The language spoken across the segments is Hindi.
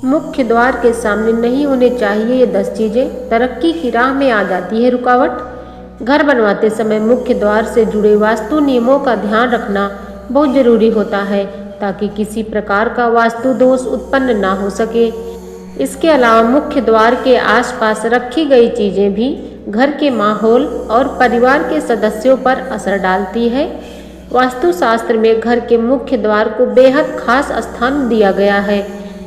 मुख्य द्वार के सामने नहीं होने चाहिए ये 10 चीजें तरक्की की राह में आ जाती है रुकावट। घर बनवाते समय मुख्य द्वार से जुड़े वास्तु नियमों का ध्यान रखना बहुत जरूरी होता है ताकि किसी प्रकार का वास्तु दोष उत्पन्न ना हो सके। इसके अलावा मुख्य द्वार के आसपास रखी गई चीजें भी घर के माहौल और परिवार के सदस्यों पर असर डालती है। वास्तुशास्त्र में घर के मुख्य द्वार को बेहद खास स्थान दिया गया है।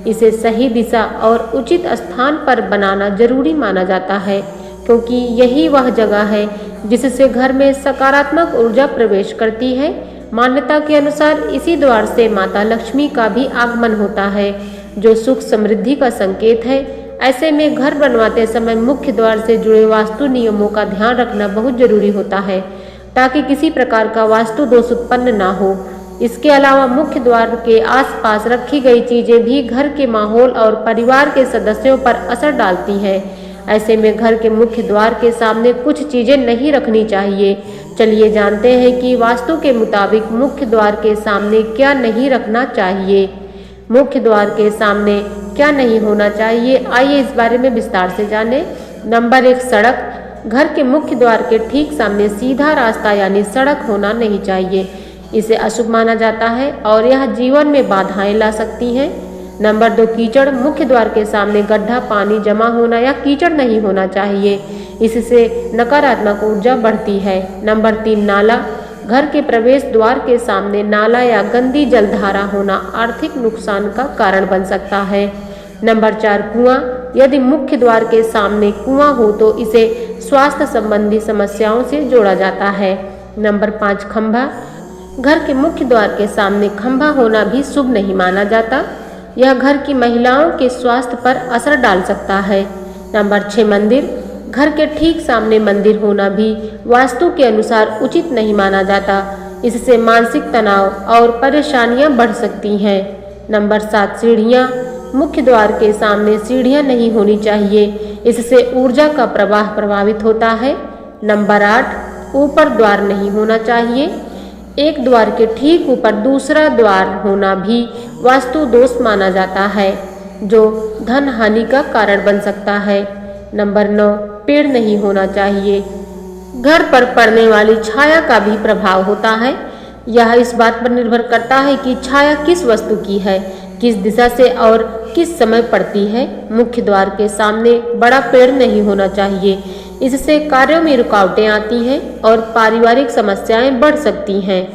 इसे सही दिशा और उचित स्थान पर बनाना जरूरी माना जाता है क्योंकि यही वह जगह है जिससे घर में सकारात्मक ऊर्जा प्रवेश करती है। मान्यता के अनुसार इसी द्वार से माता लक्ष्मी का भी आगमन होता है जो सुख समृद्धि का संकेत है। ऐसे में घर बनवाते समय मुख्य द्वार से जुड़े वास्तु नियमों का ध्यान रखना बहुत जरूरी होता है ताकि किसी प्रकार का वास्तु दोष उत्पन्न ना हो। इसके अलावा मुख्य द्वार के आसपास रखी गई चीजें भी घर के माहौल और परिवार के सदस्यों पर असर डालती हैं। ऐसे में घर के मुख्य द्वार के सामने कुछ चीजें नहीं रखनी चाहिए। चलिए जानते हैं कि वास्तु के मुताबिक मुख्य द्वार के सामने क्या नहीं रखना चाहिए। मुख्य द्वार के सामने क्या नहीं होना चाहिए, आइए इस बारे में विस्तार से जानें। नंबर 1, सड़क। घर के मुख्य द्वार के ठीक सामने सीधा रास्ता यानी सड़क होना नहीं चाहिए। इसे अशुभ माना जाता है और यह जीवन में बाधाएं ला सकती हैं। नंबर 2, कीचड़। मुख्य द्वार के सामने गड्ढा, पानी जमा होना या कीचड़ नहीं होना चाहिए। इससे नकारात्मक ऊर्जा बढ़ती है। नंबर 3, नाला। घर के प्रवेश द्वार के सामने नाला या गंदी जलधारा होना आर्थिक नुकसान का कारण बन सकता है। नंबर 4, कुआं। यदि मुख्य द्वार के सामने कुआं हो तो इसे स्वास्थ्य संबंधी समस्याओं से जोड़ा जाता है। नंबर 5, खंभा। घर के मुख्य द्वार के सामने खंभा होना भी शुभ नहीं माना जाता। यह घर की महिलाओं के स्वास्थ्य पर असर डाल सकता है। नंबर 6, मंदिर। घर के ठीक सामने मंदिर होना भी वास्तु के अनुसार उचित नहीं माना जाता। इससे मानसिक तनाव और परेशानियां बढ़ सकती हैं। नंबर 7, सीढ़ियां। मुख्य द्वार के सामने सीढ़ियां नहीं होनी चाहिए। इससे ऊर्जा का प्रवाह प्रभावित होता है। नंबर 8, ऊपर द्वार नहीं होना चाहिए। एक द्वार के ठीक ऊपर दूसरा द्वार होना भी वास्तु दोष माना जाता है जो धन हानि का कारण बन सकता है। नंबर 9, पेड़ नहीं होना चाहिए। घर पर पड़ने वाली छाया का भी प्रभाव होता है। यह इस बात पर निर्भर करता है कि छाया किस वस्तु की है, किस दिशा से और किस समय पड़ती है। मुख्य द्वार के सामने बड़ा पेड़ नहीं होना चाहिए। इससे कार्यों में रुकावटें आती हैं और पारिवारिक समस्याएं बढ़ सकती हैं।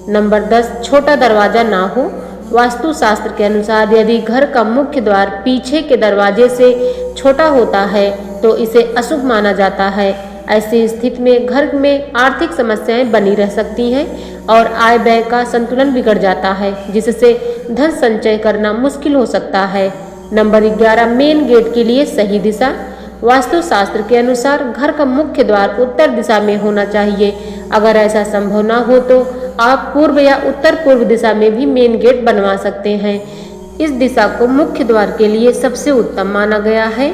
नंबर 10, छोटा दरवाजा ना हो। वास्तुशास्त्र के अनुसार यदि घर का मुख्य द्वार पीछे के दरवाजे से छोटा होता है तो इसे अशुभ माना जाता है। ऐसी स्थिति में घर में आर्थिक समस्याएं बनी रह सकती हैं और आय व्यय का संतुलन बिगड़ जाता है जिससे धन संचय करना मुश्किल हो सकता है। नंबर 11, मेन गेट के लिए सही दिशा। वास्तुशास्त्र के अनुसार घर का मुख्य द्वार उत्तर दिशा में होना चाहिए। अगर ऐसा संभव ना हो तो आप पूर्व या उत्तर पूर्व दिशा में भी मेन गेट बनवा सकते हैं। इस दिशा को मुख्य द्वार के लिए सबसे उत्तम माना गया है।